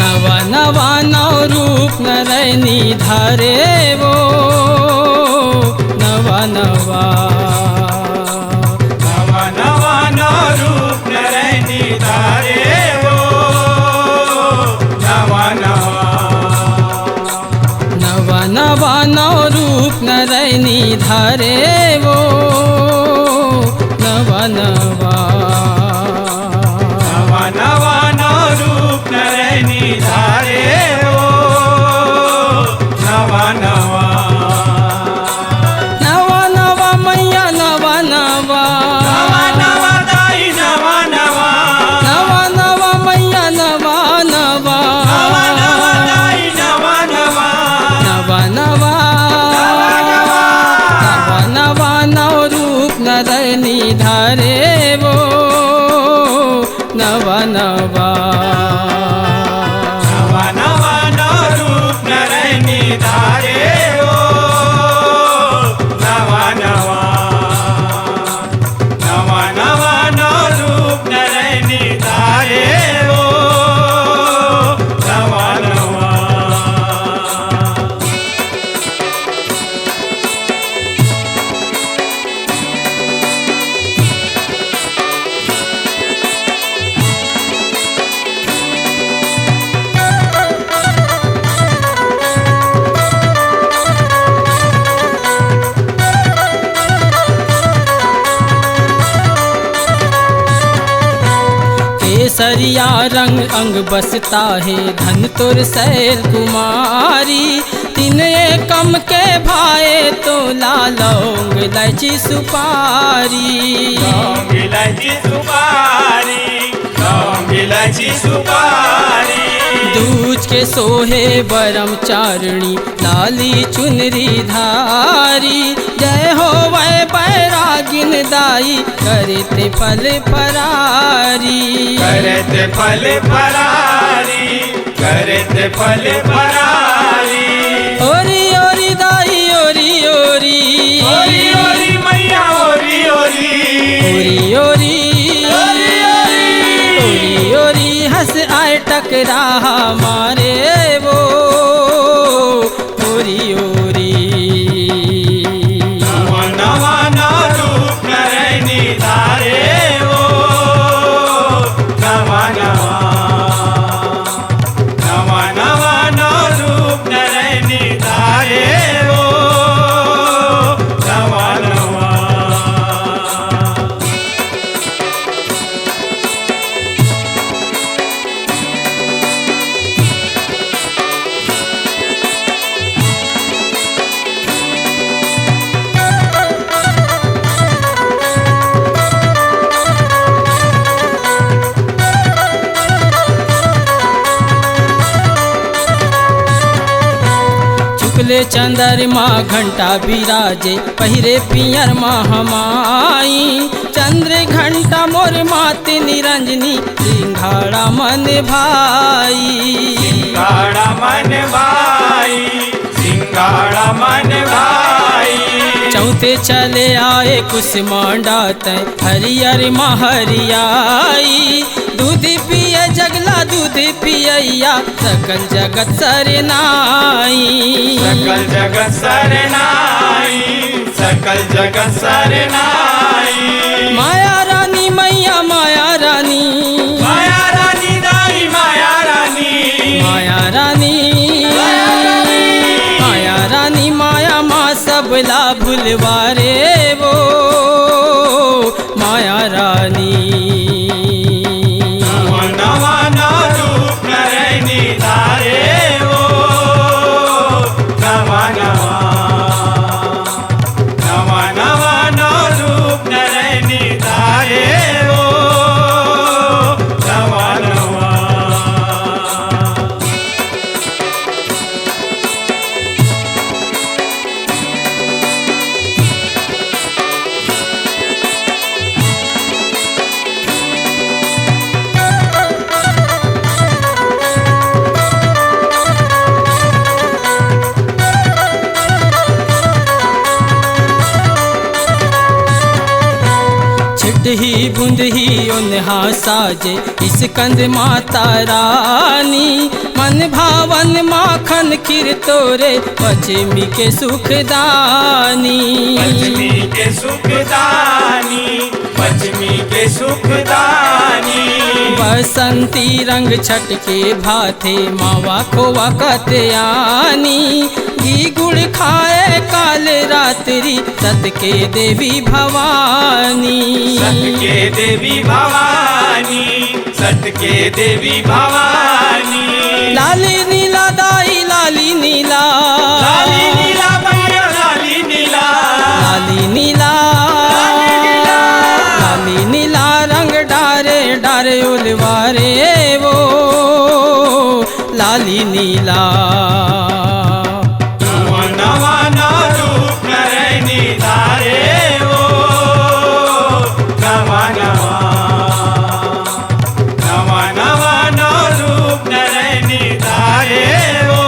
नवा नवा नव रूप नरैनी धारे वो नवा नवा नवा नवा नव रूप नरैनी धारे वो नवा नवा नवा नवा नव रूप नरैनी धारे वो नवा नवा नवा नवा नव रूप नरैनी धारे वो नवा नवा नवा नवा मैया नवा नवा नवा नवा दाई नवा नवा नवा नवा मैया नवा नवा नवा नवा दाई नवा नवा नवा नवा नवा नवा नव रूप नरैनी धारे वो नवा नवा नवा नवा नव रूप नरैनी धारे वो नवा नवा नवा नवा नव रूप नरैनी धारे वो नवा नवा केसरिया रंग अंग बसता है धन तुर शैल कुमारी तीन एकम के भाए तो लालौंग इलायची सुपारी लौंग इलायची सुपारी लौंग इलायची सुपारी दूज के सोहे ब्रह्मचारिणी लाली चुनरी धारी जय हो वै बैरागिन दाई करते फल फरारी करते फल फरारी करते फल फरारी ओरी ओरी दाई ओरी ओरी ओरी ओरी मैया ओरी ओरी ओरी ओरी ओरी ओरी हंस आए टकरा हमारे वो ओरी ओरी नवा नवा नव रूप नरैनी धारे वो नवा नवा नवा नवा नव रूप नरैनी धारे वो नवा नवा चुकले चंद्रमा घंटा बिराजे पहिरे पियर महामाई चंद्र घंटा मोर माते निरंजनी सिंघाड़ा मन भाई सिंगाड़ा मन भाई सिंगाड़ा मन भाई चौथे चले आए कुसमांडा तय हरियर महरियाई दूध पिए जगला दूध पियैया सकल जगत सरनाई सकल जगत सरनाई सकल जगत सरनाई माया रानी मैया माया रानी माया रानी दाई माया रानी माया रानी माया रानी माया माँ सबला भुलवारे वो माया रानी नवा नवा नव रूप नरैनी धारे वो नवा नवा नवा नवा नव रूप नरैनी धारे वो नवा नवा बुंदही बुंदही ओन्हा साजे स्कंद माता रानी मन भावन माखन खीर तोरे पश्चिमी के सुखदानी पश्चिमी के सुखदानी पश्चिमी के सुखदानी बसंती रंग छट के भाथे मावा खोवा कत्यानी घी गुड़ खाए काल रात्रि सत के देवी भवानी सत के देवी भवानी सत के देवी भवानी लाली नीला दाई लाली नीला लाली नीला भैया लाली नीला लाली नीला लाली नीला रंग डारे डारे उलवारे वो लाली नीला नवा नवा नौ रूप नरैनी धारे ओ नवा नवा नवा नवा नौ रूप नरैनी धारे ओ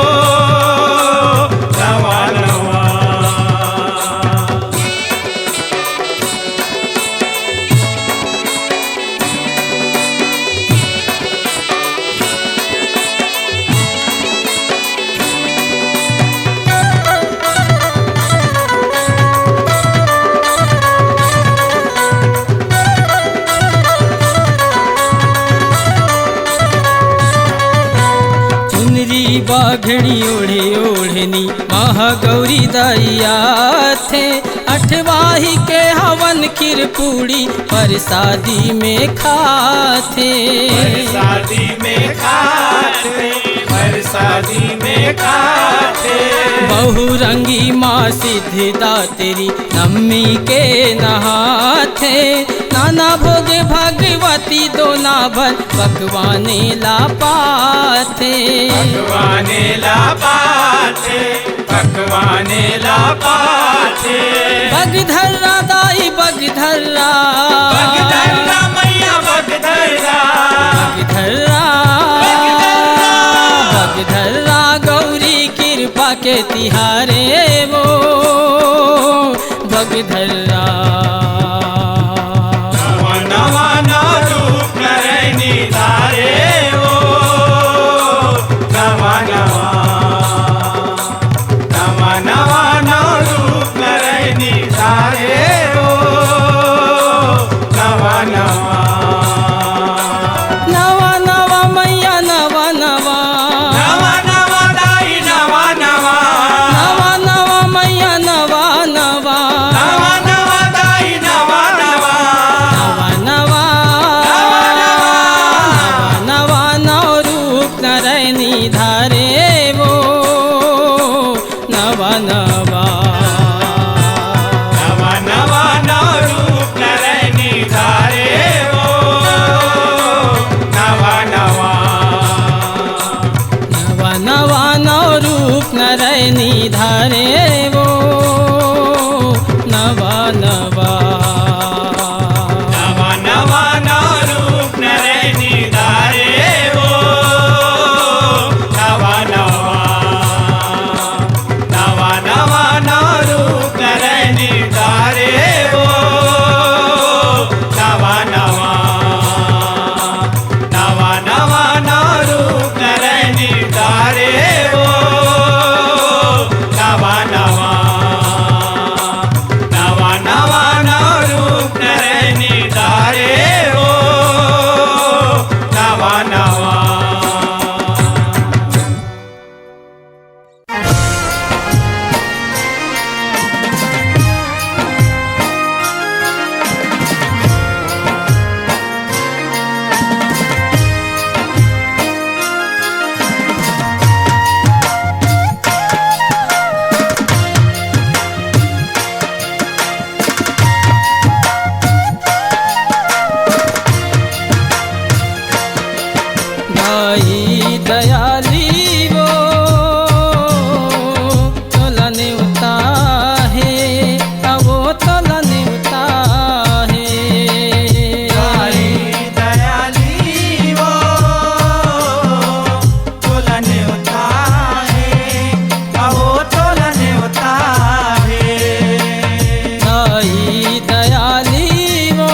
नवा नवा चुनरी बाघड़ी ओढ़े ओढ़नी महागौरी दैया थे अठवाही के हवन खीर पूड़ी परसादी में खाते शादी में खाते शादी में खाते बहुरंगी माँ सिद्धिदात्री नम्मी के नहाथे नाना भोग भगवती दोना भर पकवाने ला पाथे पकवाने ला पाते पकवाने ला पाते बगधर्रा दाई बगधर्रा बगधर्रा मैया बगधर्रा बगधर्रा बगधर्रा गौरी कृपा के तिहारे वो बगधर्रा नवा नवा नौ रूप नरैनी धारे ओ नवा नवा नवा नवा नौ रूप नरैनी धारे ओ नवा नवा नवा नवा मैया नवा नवा नवा नवा दाई नवा नवा नवा नवा मैया नवा नवा नवा नवा दाई नवा नवा नवा नवा नवा नौ रूप नरैनी धारे वो नवा नवा नवा नवा नौ रूप नरैनी धारे ओ नवा नवा नवा नवा नौ रूप नरैनी धारे वो नवा नवा नवा नवा नौ रूप नरैनी धारे ओ नवा नवा नवा नवा नौ रूप नरैनी धारे ओ नवा नवा नवा नवा नौ रूप नरैनी धारे ओ नवा नवा नवा नवा नौ रूप नरैनी धारे ओ नवा नवा दाई दयाली वो तोलने उता है वो तोलने उता है दाई दयाली वो तोलने उता है वो तोलने उता है दाई दयाली वो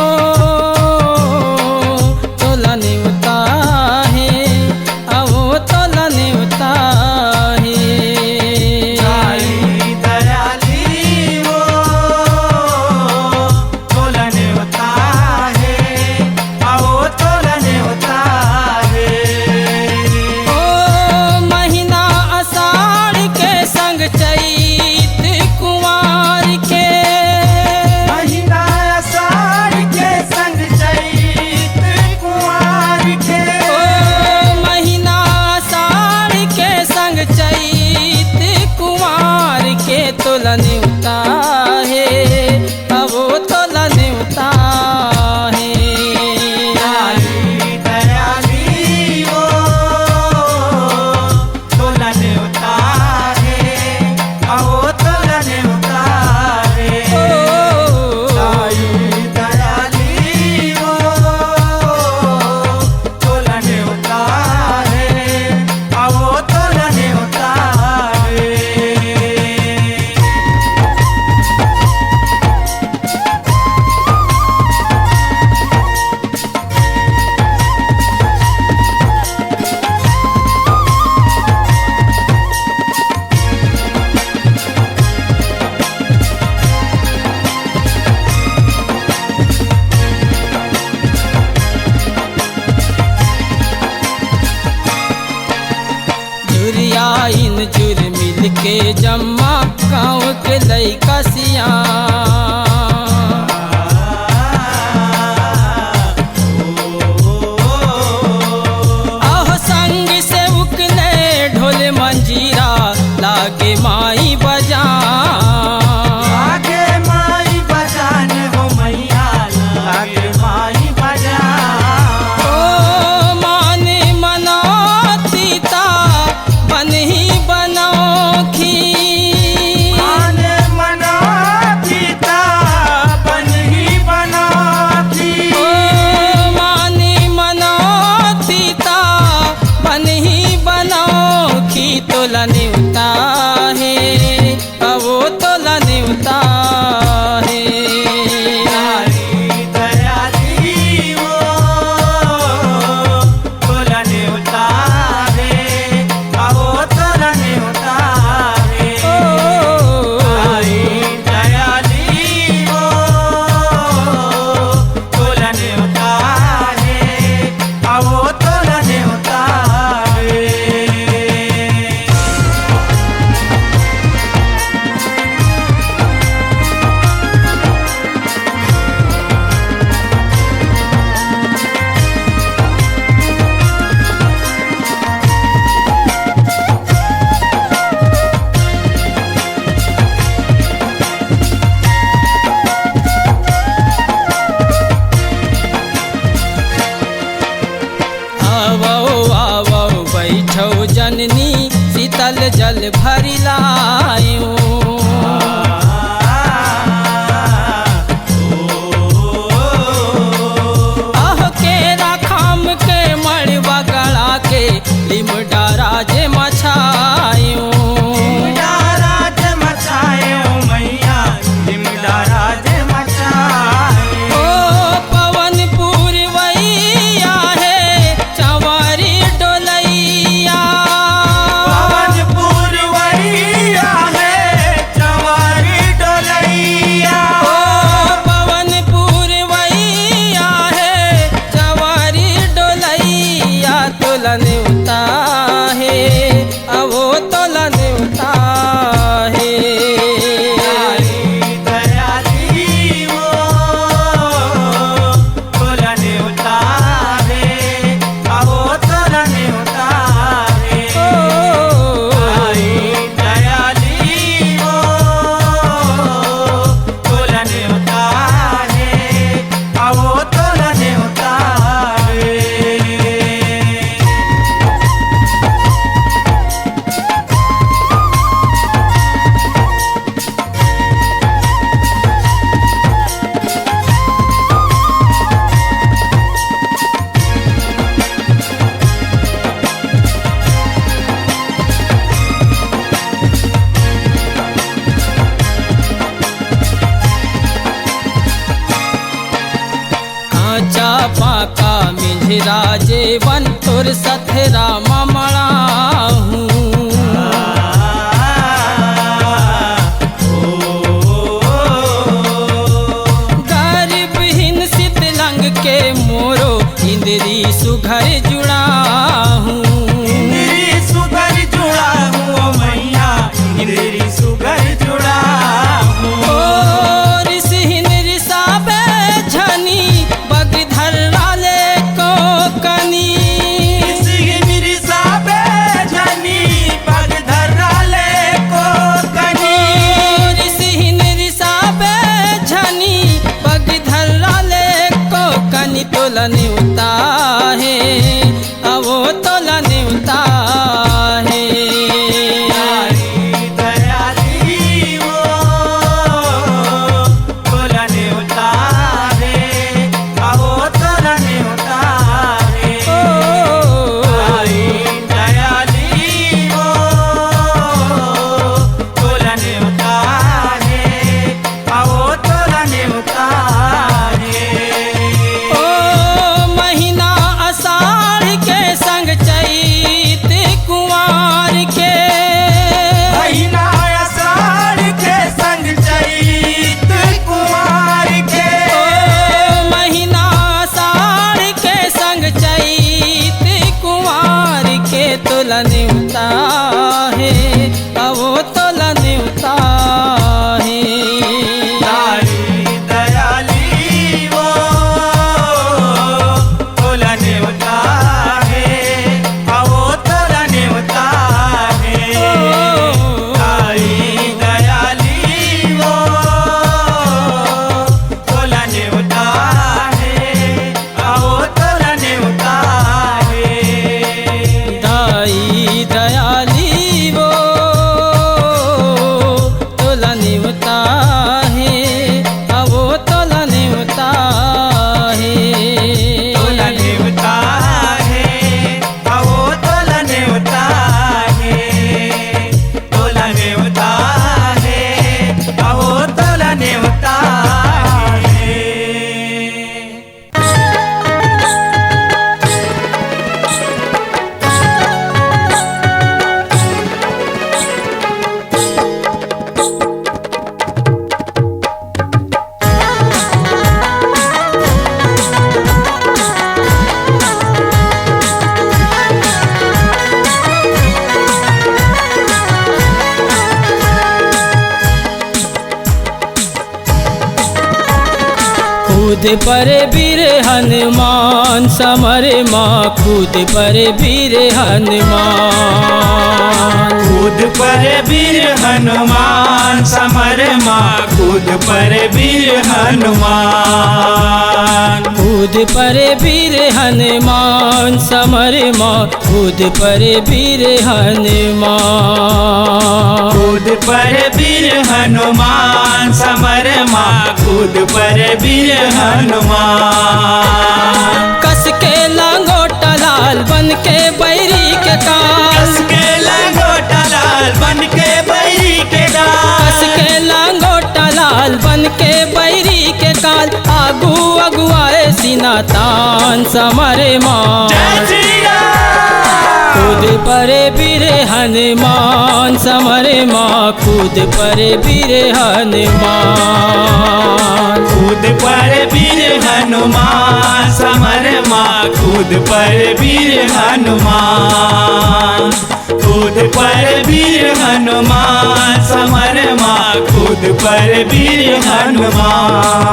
आइन जुर मिल के जम्मा गाँव के लइका सिया मंजीरा लागे माई बजा लागे माई बजाने हो मैया लागे माई बजा ओ माने मना सीता बन ही बनोखी माने मना सीता बन ही बनोखी ओ माने मना सीता बन ही बनोखी तोला नेवता है वो तोला नेवता है दयाली वो तोला नेवता है वो तोला नेवता है दयाली वो तोला नेवता है वो तोला नेवता है बैठो जननी शीतल जल भरी लायो आह केरा खाम के मड़वा गड़ा के लिमडा राज मछायो राज मचायो मैया लिमडा राज मचायो ओ पवन पूर्वैया है चंवारी डोलैया पवन पूर्वैया है चंवारी डोलैया ओ पवन पूर्वैया है चंवारी डोलैया तोला नेवता है वो तोला नेवता है दयाली वो तोला नेवता है वो तोला नेवता है दयाली वो तोला नेवता है वो तोला नेवता है काचा पाका मिझरा जेवन तोर सथरा ममड़ा हूँ गर्भहीन शीतलंग के मोरो इंद्री सुघर जुड़ा हूँ इंद्री सुगर जुड़ा हूँ मैया इंद्री सुगर जुड़ा हूँ ओ ऋषिहीन ऋषाबे झनी बगधर राले को कनी मेरी साबे झनी पग धराले को कनी ऋषिहीन ऋषाबे झनी बगधर राले को कनी तोला नेवता है वो तोला नेवता है दयाली वो तोला नेवता है वो तोला नेवता है दयाली वो तोला नेवता है वो तोला नेवता है ओ महीना आषाढ़ के संग चैत कुंवार के महीना आषाढ़ के संग चैत कुमार के ओ महीना आषाढ़ के संग चैत कुंवार के तोला नेवता कूद परे वीर हनुमान समरे माँ कूद परे वीर हनुमान। कूद पर वीर हनुमान समर माँ कूद पर वीर हनुमान। कूद परे वीर हनुमान समरे माँ कूद परे वीर हनुमान। कूद पर वीर हनुमान समर माँ कूद पर वीर हनुमान। कस के लांगोटा लाल बन के बैरी के काल। कस के लंगोटा लाल बन के बैरी के कस डाल। के लांगोटा लाल बन के बैरी के काल। आगू अगुआए सीना तान समरे माँ जय श्री राम। कूद परे वीर हनुमान समरे माँ कूद परे वीर हनुमान। कूद पर वीर हनुमान समर माँ कूद पर वीर हनुमान। कूद पर वीर हनुमान समर माँ कूद पर वीर हनुमान।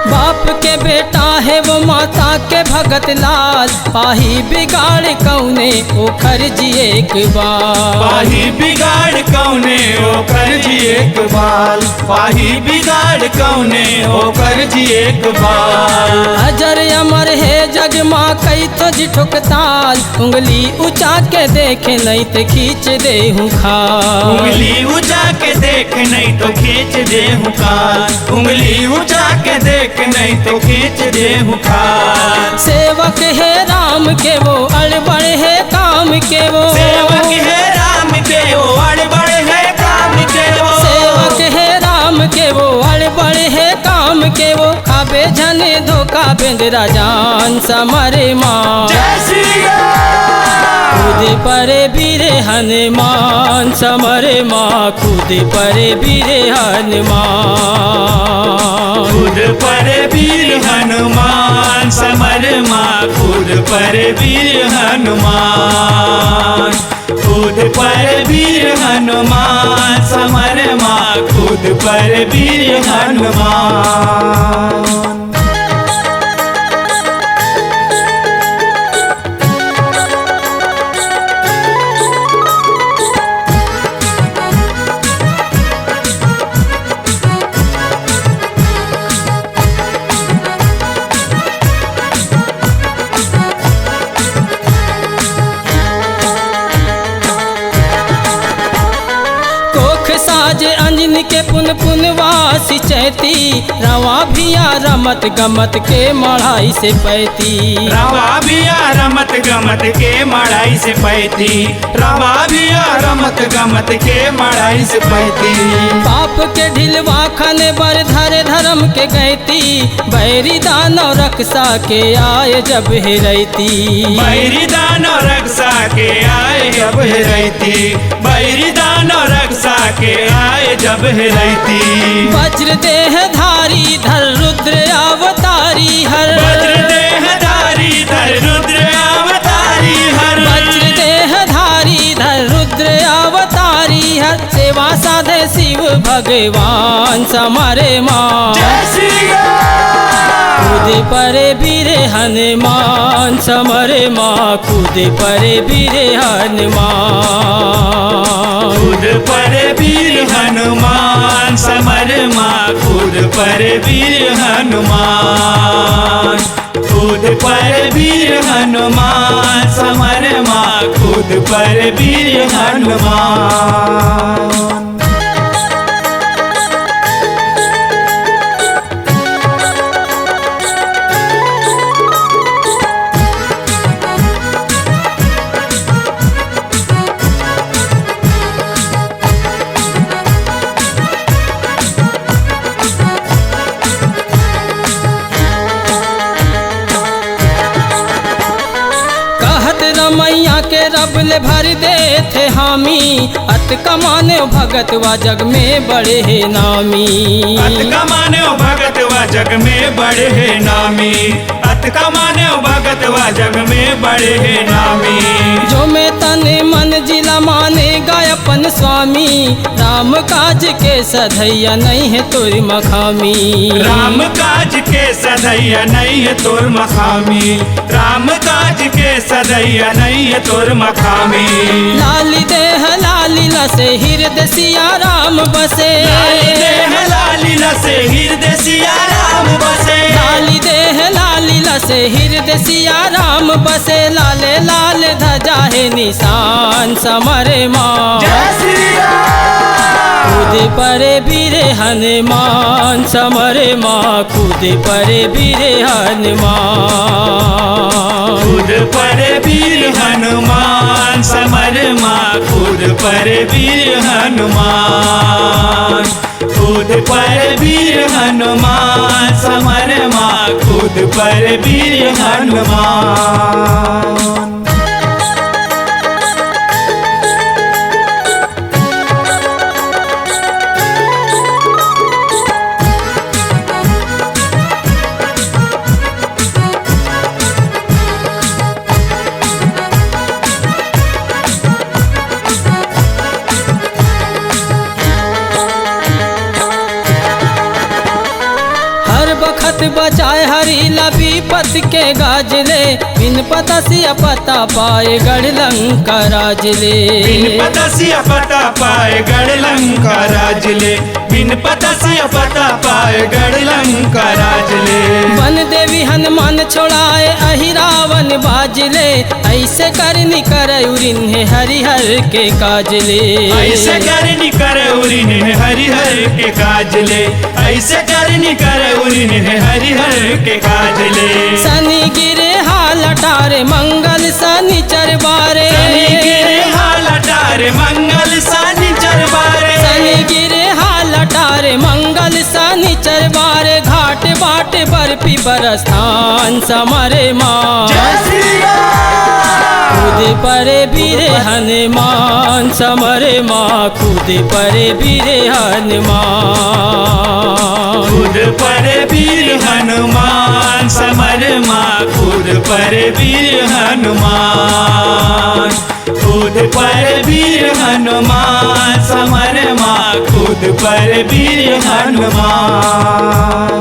बाप के बेटा है वो माता के भगत लाल। पाही बिगाड़ कौने ओखर जी एक बार। पाही बिगाड़ कौने ओकर जी एक बाल। पाही बिगाड़ कौने ओकर जी एक बाल। अजर अमर है जग माँ कई तो जिठुक ताल। उंगली उचा के देखे नहीं तो खींच दे हूँ खाल। उंगली उठा के देख नहीं तो खींच दे हुकार। उंगली उठा के देख नहीं तो खींच दे हुकार। सेवक है राम के वो अड़बड़ है काम के वो। सेवक है राम के वो अड़बड़ है काम के वो। सेवक है राम के वो अड़बड़ है काम के वो। खाबे झने धोखा बेंदरा जान समरे माँ जय श्री राम। कूद परे वीर हनुमान समरे माँ कूद परे वीर हनुमान। कूद पर वीर हनुमान समर माँ कूद पर वीर हनुमान। कूद पर वीर हनुमान समर माँ कूद पर वीर हनुमान। साज अंजन के पुन पुन वासी चैती। रवा भिया रमत गमत के मढ़ाई से पैती। रवा भिया रमत गमत के मढ़ाई से पैती। रवा भिया रमत गमत के मढ़ाई से पैती। पाप के ढिलवा खाने बर धरे धर्म के गैती। बैरी दानव रक्षा के आए जब हेरैती। बैरी दानव रक्षा के आए जब हेरैती। बैरी दानव रक्षा के आए जब हेरैती। वज्र देह धारी धर रुद्र अवतारी हर। वज्र देह धारी धर रुद्र अवतारी हर। वज्र देह धारी धर रुद्र अवतारी हर। सेवा साधे शिव भगवान समरे माँ जय श्री राम। कूद परे वीर हनुमान समरे माँ कूद परे वीर हनुमान। कूद पर वीर हनुमान समर माँ कूद पर वीर हनुमान। कूद पर वीर हनुमान समर माँ कूद पर वीर हनुमान। मैया दुनिया के रब ले भर दे थे हामी, अत कमाने भगत व जग में बड़े है नामी। अत कमाने भगत व जग में बड़े है नामी, अत कमाने भगत व जग में बड़े है नामी। जो मैं तन मन जिला मानेगा अपन स्वामी, राम काज के सधैया नहीं है तोर मखामी। राम काज के सदैया नहीं है तोर मखामी, राम काज के सदैया नहीं है तोर मखामी। लाली देह लाली लसे हृदय सिया राम बसे, लाली देह लाली लसे हृदय सिया राम बसे, लाली देह लाली लसे हृदय सिया राम बसे। लाले लाल ध्वजा है निशान समरे माँ, जय श्री राम। कूद परे वीर हनुमान समरे माँ, कूद परे वीर हनुमान। कूद परे वीर हनुमान समर माँ, कूद परे वीर हनुमान। कूद परे वीर हनुमान समर माँ, कूद परे वीर हनुमान। बखत बचाए हरी लबी पत के गाजले, बिन पता सिया पता पाए गढ़ लंका राजले। बिन पता सिया पता पाए गढ़ लंका राजले, बिन पता सिया पता पाए गढ़ लंका राजले। वन देवी हनुमान छोड़ाए अहि रावण बाजले, ऐसे करनी कर उरिन है हरिहर के काजले। ऐसे करनी कर उरिन है हरिहर के काजले, ऐसे करनी कर उरिन है हरिहर के काजले। शनि गिरे हाल अटारे मंगल शनि चरबारे, शनि गिरे हाल अटारे मंगल शनि चरबारे, शनि गिरे हाल अटारे मंगल शनि चरबारे। घाट बाट बर्फी बरस्थान समरे माँ, जय श्री राम। कूद परे वीर हनुमान समरे माँ, कूद परे वीर हनुमान। कूद परे वीर हनुमान समर माँ, कूद परे वीर हनुमान। कूद परे वीर हनुमान समर माँ, कूद परे वीर हनुमान।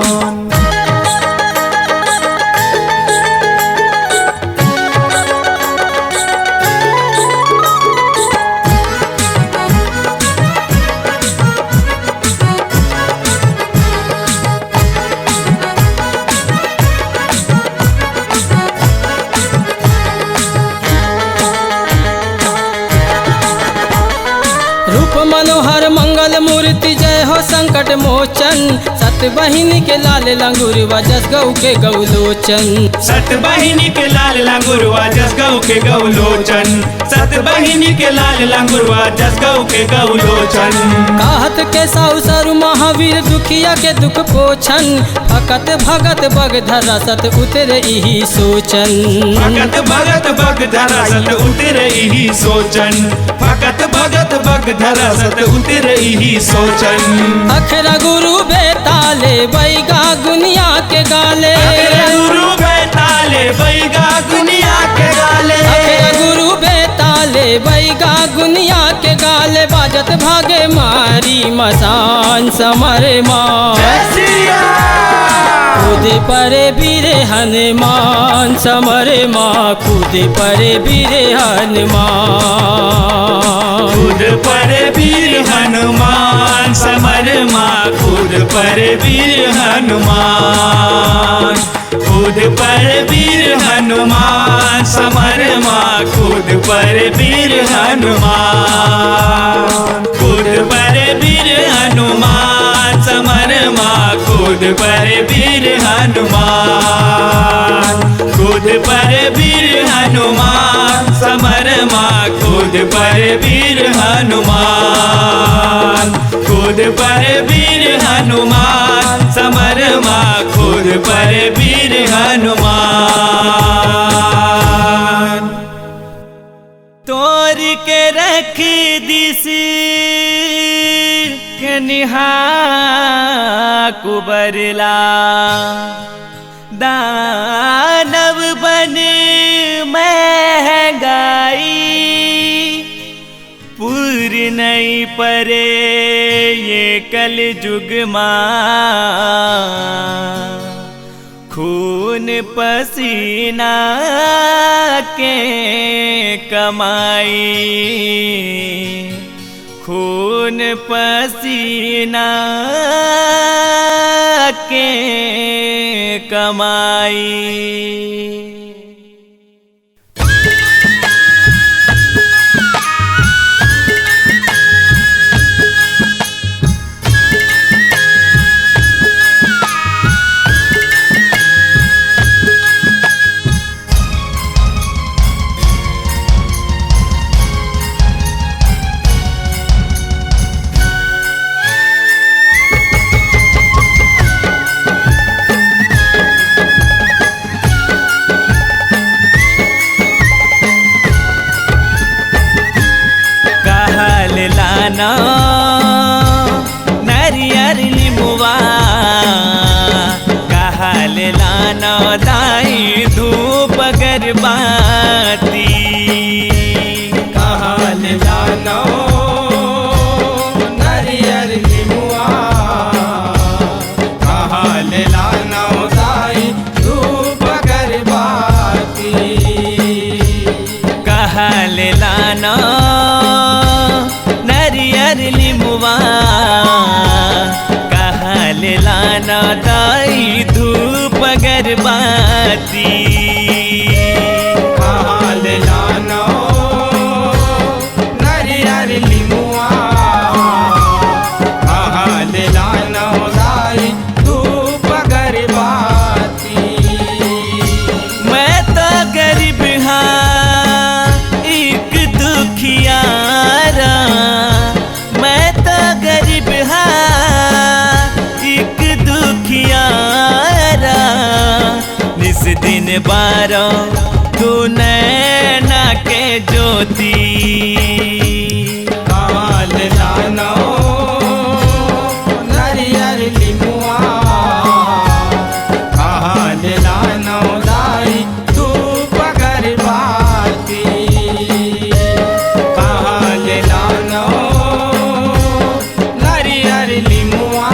रूप मनोहर मंगल मूर्ति जय हो संकट मोचन, सत बहिनी के लाल लंगुरवा जस गौ के गौलोचन। सत बहिनी के लाल लंगुरवा जस गौ के गौलोचन, सत बहिनी के लाल लंगुरवा जस गौ के गौलोचन। कहत के साउ सरु महावीर दुखिया के दुख पोछन, भगत भगत बग धरा सत उतरे इही सोचन। भगत भगत बग धरा सत उतरे इही सोचन, भगत भगत बग धरा सत उतरे इही सोचन। अखरा गुरु बेताले बैगा गुनिया के गाले, अखरा गुरु बेताले बैगा गुनिया के गाले, अखरा गुरु बेताले बैगा गुनिया के गाले। बाजत भागे मारी मसान समरे माँ, जय श्री राम। कूद परे वीर हनुमान समरे माँ, कूद परे वीर हनुमान। कूद परे वीर हनुमान समर माँ, कूद परे वीर हनुमान। कूद परे वीर हनुमान समर माँ, कूद परे वीर हनुमान। कूद परे वीर हनुमान समर माँ, कूद परे वीर हनुमान। कूद परे वीर हनुमान समर माँ, कूद परे वीर हनुमान। कूद परे वीर हनुमान समर माँ, कूद परे वीर हनुमान। निहा कुबरला दानव बन महंगाई पूरी नहीं परे ये कल जुग खून पसीना के कमाई खून पसीना के कमाई। नरियर लिमुआ कहल लाना दाई धूप अगरबत्ती कहल लाना नरियर लिमुआ कहल लाना दाई धूप अगरबत्ती कहल लाना नरियर लिमुआ कहल लाना दाई धूप अगरबत्ती कहल लाना नरियर लिमुआ कहल लाना दाई धूप अगरबत्ती। मैं तो गरीब हाँ एक दुखियारा मैं तो गरीब हाँ एक दुखियारा निस दिन बारो तू नैना के ज्योति कहल लाना नरियर लिमुआ कहल लाना दाई धूप अगरबत्ती कहल लाना नरियर लिमुआ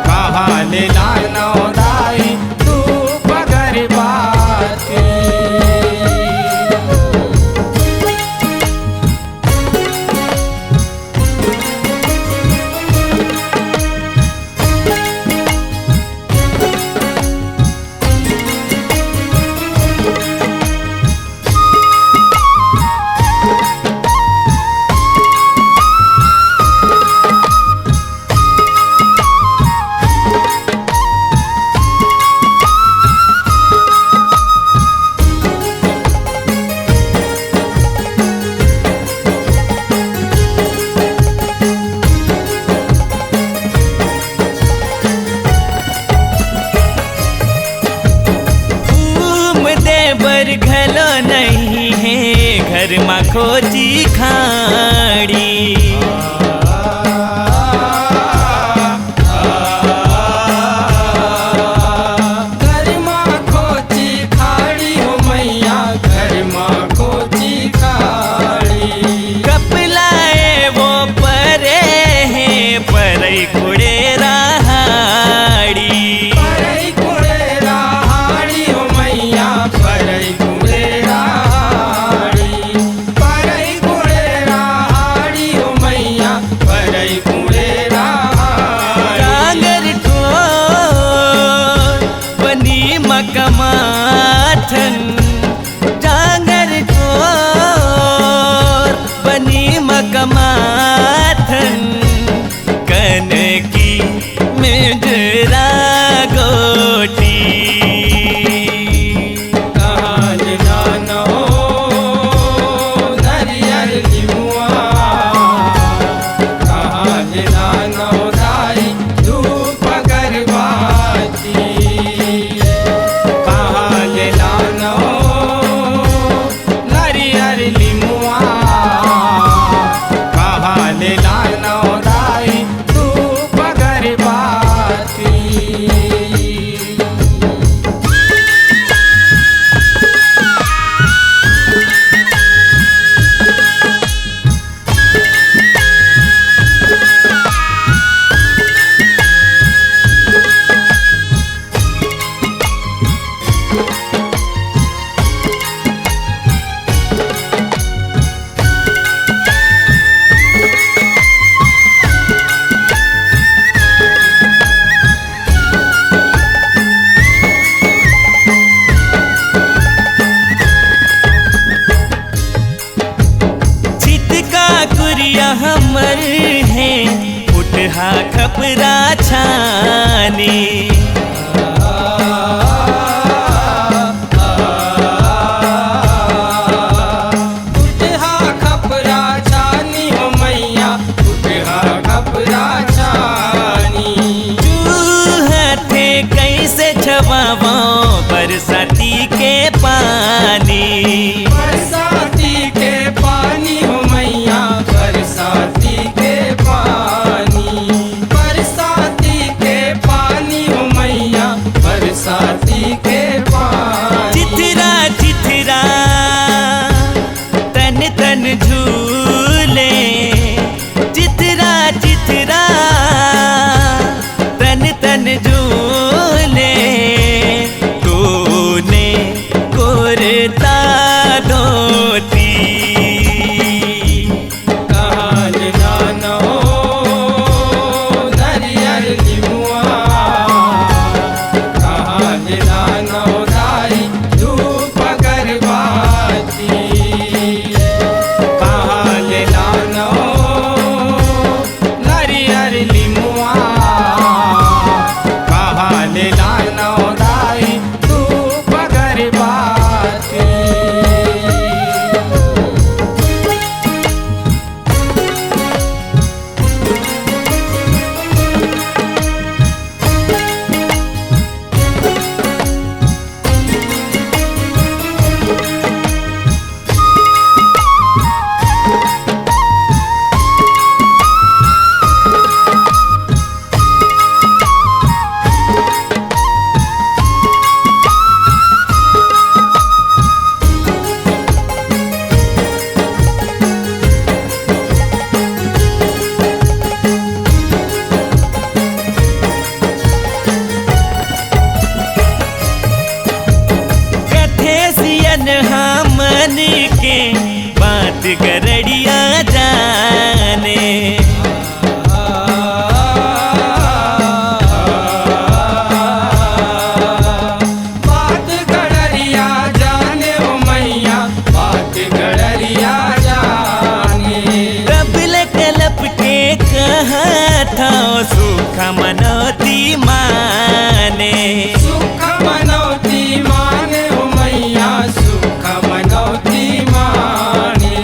कहल लाना दाई धूप अगरबत्ती। घलो नहीं है घर में खोजी खाड़ी घर माँ खोची खाड़ी हो मैया घर माँ खोची खाड़ी कपलाए वो परे हैं परई कुड़े राहाड़ी परई कुड़े राहाड़ी हो मैया परई कुड़े राहाड़ी परई कुड़े राहाड़ी हो मैया परई कुड़े राहाड़ी। कांगर को बनी मकमाठन कांगर को बनी मकमाठन कन की मेजरा गोटी कहल लाना नरियर लिमुआ कहल लाना दाई धूप अगरबत्ती कहल लाना नरियर लिमुआ कहल लाना दूल्हा खपरा छानी दूल्हा खपरा छानी हो मैया दूल्हा खपरा छानी चूल्हा थे कैसे छवावा बरसाती के पानी बरसाती के पानी हो मैया बरसाती के पानी बरसाती के पानी हो मैया बरसाती के पानी चिथरा चिथरा तन तन झूले चिथरा चिथरा तन तन झूले तूने कुर्ता धोती काल जानो दरियर लिमुआ काल जानो दाई धूप गरबाती काल जानो दरियर लिमुआ काल जानो दाई धूप गरबाती कथे सियन हमन के बात गरड़िया जाने बात गड़रिया जाने ओ मैया बात गड़रिया जाने रबल कलप के कहा था सुख मनोती माने सुख मनौती माने ओ मैया सुख मनौती माने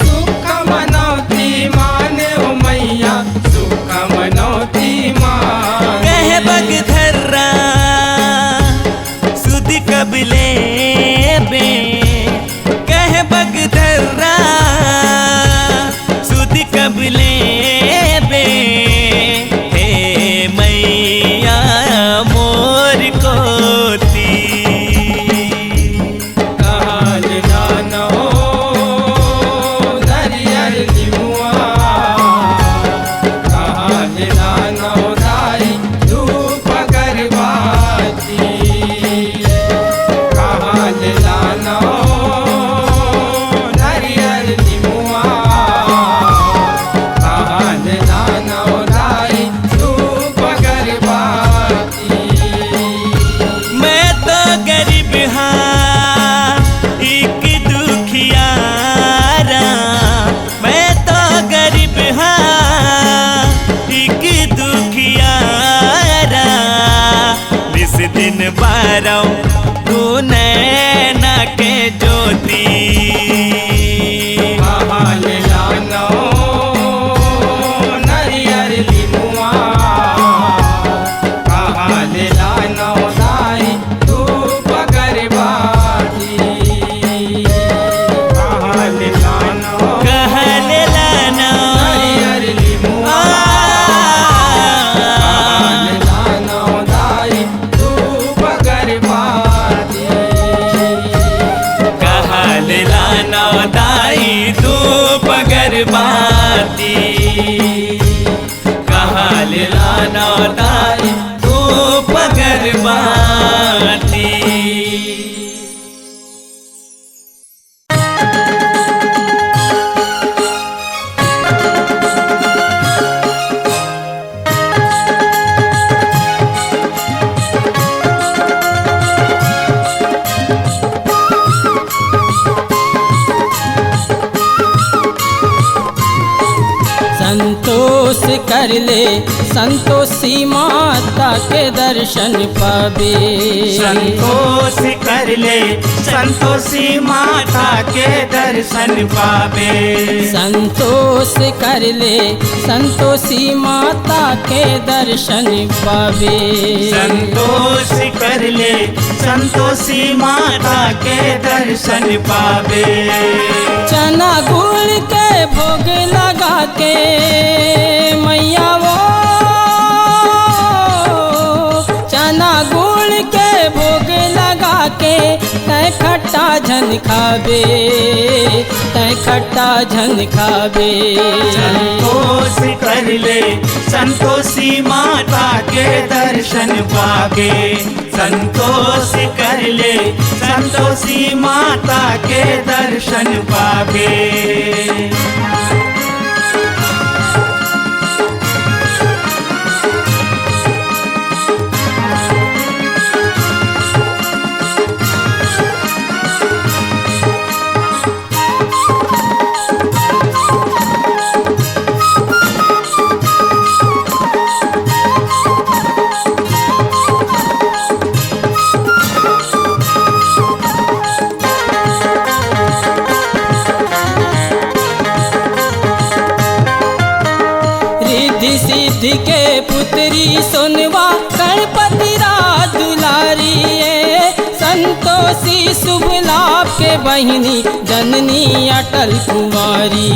सुख मनौती माने ओ मैया सुख मनौती माने कह बग धर्रा सुध कबले बे कह बग धर्रा सुध कबले बे हे मैया मोर कोती काल जानो दरियर लिमुआ काल जानो दाई धूप गरबाती काल जानो दरियर लिमुआ काल जानो दाई धूप गरबाती मैं तो गरीब हाँ एक दुखियारा मैं तो गरीब हाँ एक दुखियारा इस दिन बारों तू नैना के ज्योति काल जानो नरियर लिमुआ काल जानो दाई धूप गरबाती काल जानो कहल लाना नरियर लिमुआ काल जानो दाई धूप गरबाती कहल लाना दाई धूप गरबाती कहल लाना दाई धूप गरबाती संतोष कर ले संतोषी माता के दर्शन पावे। संतोष कर ले संतोषी माता के दर्शन पावे। संतोष कर ले संतोषी माता के दर्शन पावे। संतोष कर ले संतोषी माता के दर्शन पावे। चना गुड़ के भोग लगा के मैया वो चना गुड़ के भोग लगा के तय खट्टा झन खावे, तय खट्टा झन खावे। संतोष कर ले संतोषी माता के दर्शन पावे। संतोष कर ले संतोषी माता के दर्शन पावे। रिद्धि सिद्धि के पुत्री सोनवा गणपति राज दुलारी संतोषी शुभ लाभ के बहिनी जननी अटल कुमारी।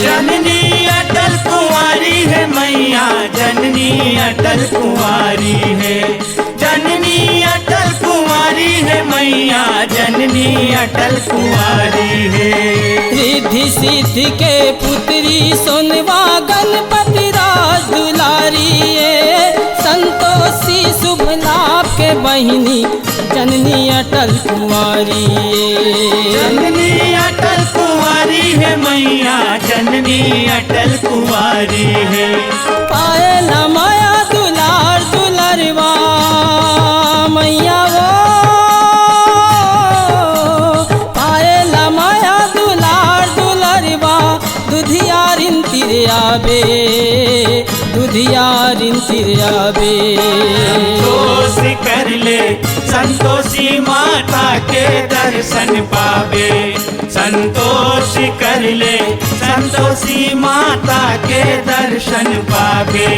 जननी अटल कुंवारी है मैया, जननी अटल कुंवारी है। जननी अटल कुंवारी है मैया, जननी अटल कुंवारी है। रिद्धि सिद्धि के पुत्री सोनवा गणपति राज दुलारी संतोषी शुभ लाभ के बहिनी जननी अटल कुंवारी। जननी अटल कुंवारी है मैया, जननी अटल कुंवारी है। पाए न माया दुलार दुलरवा मैया वो पाए न माया दुलार दुलरवा दुधियारिन तिर आवे, दुधियारिन तिर आवे। संतोष कर ले संतोषी माता के दर्शन पावे। संतोष कर ले संतोषी माता के दर्शन पावे।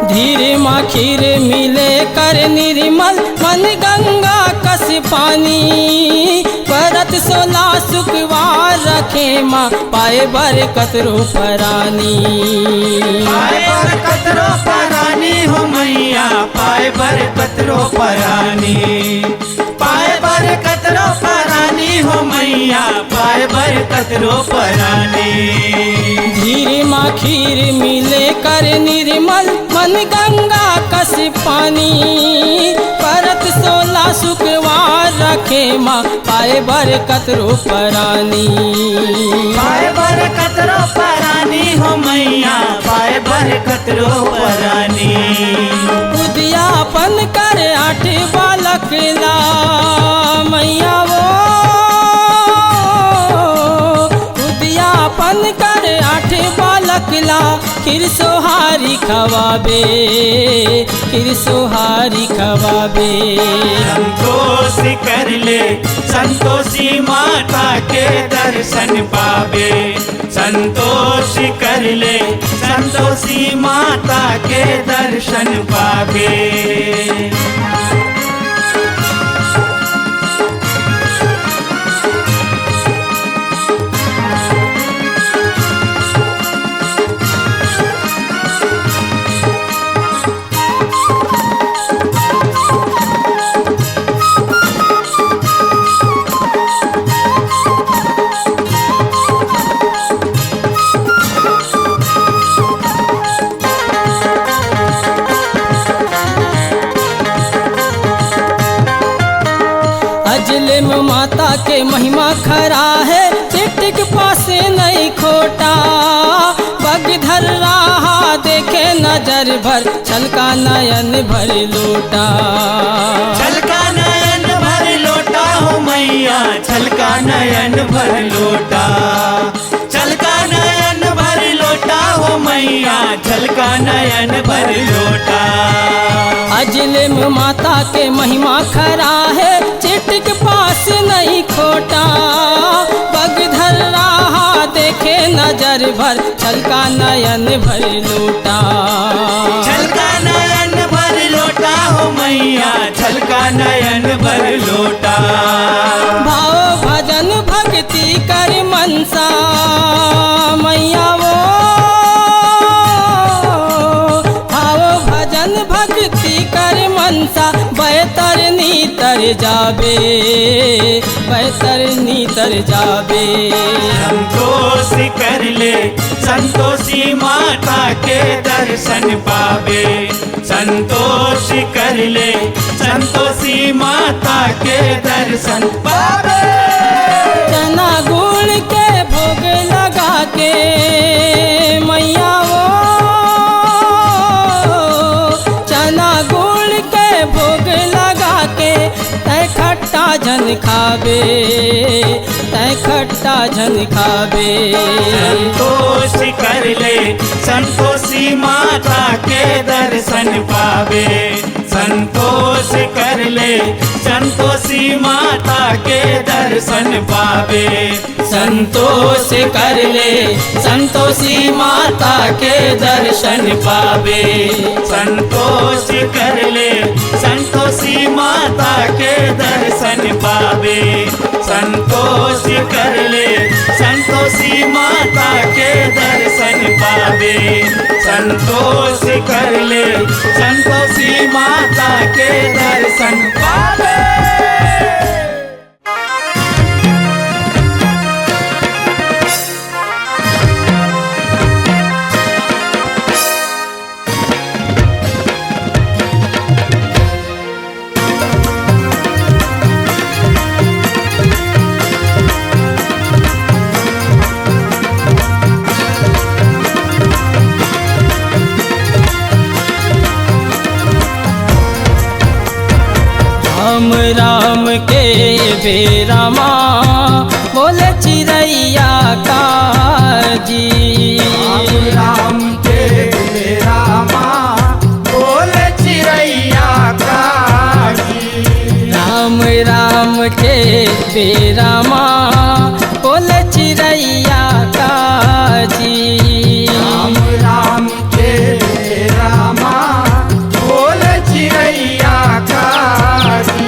धीरे माँ खीर मिले कर निर्मल मन गंगा कस पानी परत 16 सुखवार रखे माँ पाए बरकत रो परानी। पाए बरकत रो परानी हो मैया, पाए बरकत रो परानी। पाए बरकत रो परानी हो मैया, पाए बरकत रो परानी। धीरे माँ खीर मिले कर निर्मल मन गंगा कस पानी परत 16 सुखवार रखे माँ पाए बरकत रो परानी। पाए बरकत रो परानी हो मैया, पाए बरकत रो परानी। उद्यापन कर 8 बालक ला मैया वो उद्यापन कर 8 बालक ला खीर सोहारी खवाबे, खीर सोहारी खवाबे। संतोष कर ले संतोषी माता के दर्शन पावे। संतोष कर ले संतोषी माता के दर्शन पावे। के महिमा खरा है, टिक पास नहीं खोटा। बगधर रहा देखे नजर भर, छलका नयन भर लोटा। छलका नयन भर लोटा हो मैया, छलका नयन भर लोटा। छलका नयन भर लोटा हो मैया, छलका नयन भर लोटा। अजलिम माता के महिमा खरा है, चिटक पास नहीं खोटा। बगधर रहा देखे नजर भर, छलका नयन भर लोटा। छलका नयन भर लोटा हो मैया, छलका नयन भर लोटा। भाव भजन भक्ति कर मनसा मैया वो, भाव भजन भक्ति कर मनसा, बेहतर नीतर जाबे, बेहतर नीतर जाबे। संतोष कर ले संतोषी माता के दर्शन पावे। संतोष कर ले संतोषी माता के दर्शन पावे। चना गुड़ के भोग लगा के मैया वो, चना गुड़ के भोग लगा के, तय खट्टा जन खाबे, तय खट्टा जन खाबे। संतोष कर ले संतोषी माता के दर्शन पावे। संतोष कर ले संतोषी माता के दर्शन पावे। संतोष कर ले संतोषी माता के दर्शन पावे। संतोष कर ले संतोषी माता के दर्शन पावे। संतोष कर ले संतोषी माता के दर्शन पावे। संतोष कर ले संतोषी माता के दर्शन पावे। राम राम के बेरामा बोले चिड़ैया काजी। राम राम के बेरामा बोले चिड़ैया काजी। राम राम के बेरामा बोले चिड़ैया काजी। राम राम के बेरामा बोले चिड़ैया काजी।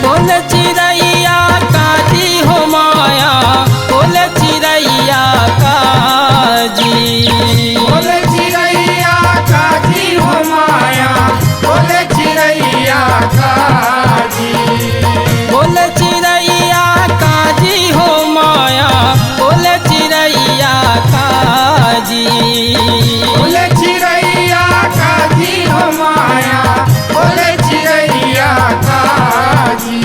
बोले चिड़ैया काजी हो माया, बोले चिड़ैया काजी। बोले चिड़ैया काजी हो माया, बोले चिड़ैया काजी। बोले चिड़ैया काजी हो माया, बोले चिड़ैया काजी। बोले चिड़ैया काजी हो माया, बोले चिड़ैया काजी।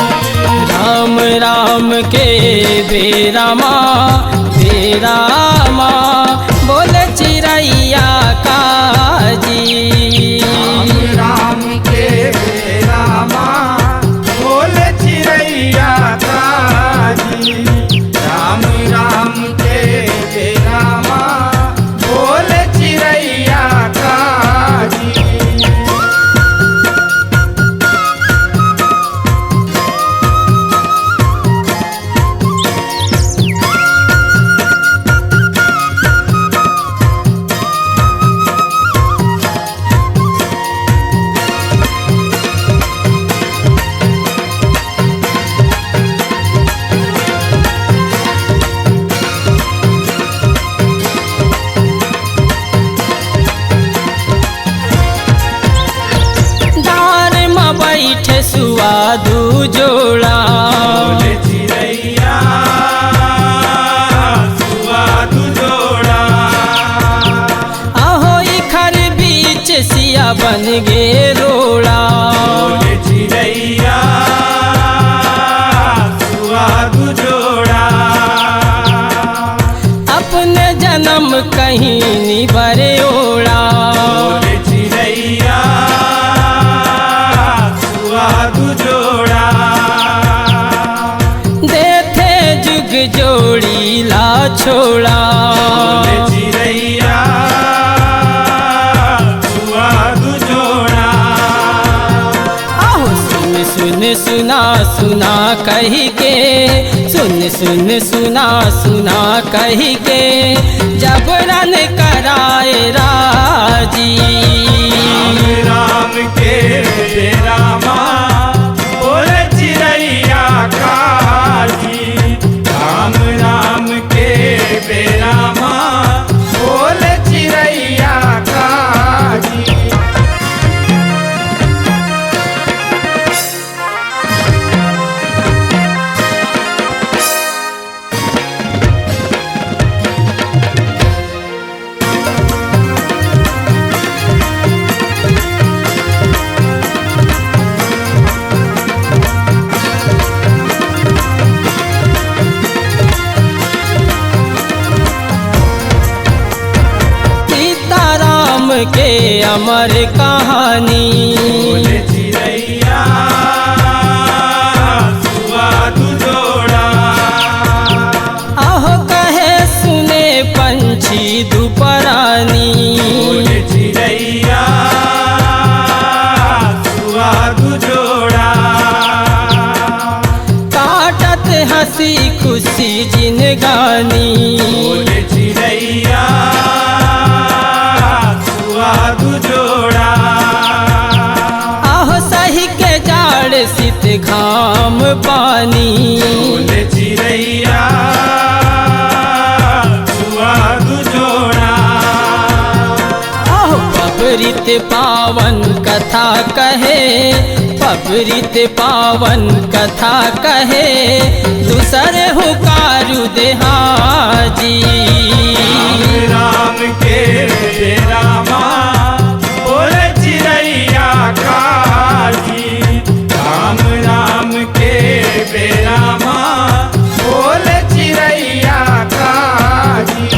राम राम के बेरामा बेरामा बोले चिड़ैया काजी। राम राम के बेरामा बोले चिड़ैया काजी। राम राम के बेरामा बोले चिड़ैया काजी। डार में बैठे सुआदू जोड़ा। बोले चिड़ैया सुआदू जोड़ा। आहो इखर बीच सिया बन गे रोड़ा। बोले चिड़ैया सुआदू जन्म कहीं निभरे ओड़ा। बोले चिड़ैया सुहाग जोड़ा, देथे जुग जोड़ी ला छोड़ा। बोले चिड़ैया सुहाग जोड़ा। आहो सुन सुन सुना सुना कही के, सुन सुन सुना सुना कही के, जबरन कराए राजी। राम राम के रामा बोले चिड़ैया काजी। राम राम के बेरामा बोले चिड़ैया काजी। सीताराम के अमर कहानी, बोले चिड़ैया सुहाग जोड़ा। आहो कहे सुने पंछी दुपरानी। बोले चिड़ैया सुहाग जोड़ा। काटत हंसी खुशी जिनगानी। बोले चिड़ैया सुहाग जोड़ा। आहो सही के जाड़ शीत घाम पानी। बोले चिड़ैया सुहाग जोड़ा। आहो पबरित पावन कथा कहे, पबरित पावन कथा कहे, दूसरे हुकारु देहाजी। राम राम के रामा बोले चिड़ैया काजी। राम राम के बेरामा बोले चिड़ैया काजी।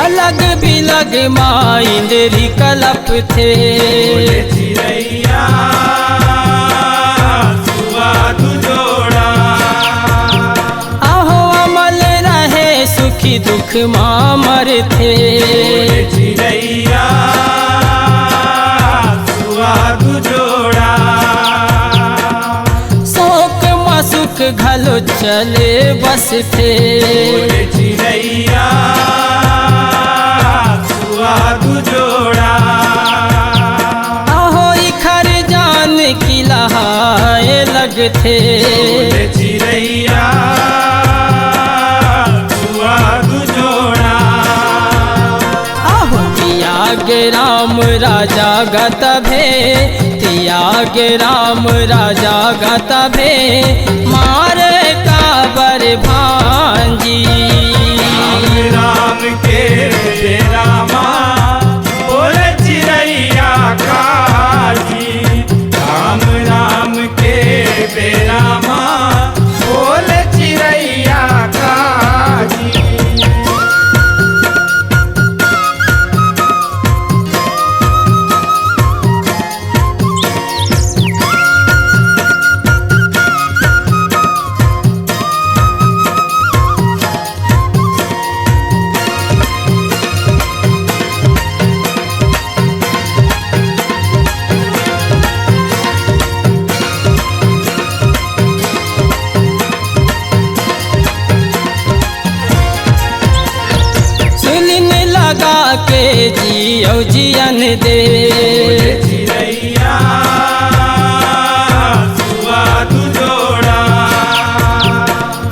अलग बिलग माइंदरी कलप थे। बोले चिड़ैया सुहाग जोड़ा। आहो अमल रहे सुखी दुख मामर थे। बोले चिड़ैया सुहाग जोड़ा। शोक मसुख घलो चले बस थे। बोले चिड़ैया सुहाग जोड़ा। आहो इखर जान की लहाए लगथे। बोले चिड़ैया सुहाग जोड़ा। आहो त्याग राम राजा गत भे, त्याग राम राजा गत भे, मारे काबर भांजी। राम राम के रामा बोले चिड़ैया काजी। राम राम के बेरामा बोले चिड़ैया काजी। के जियो जियन दे। बोले चिड़ैया सुआ तू जोड़ा,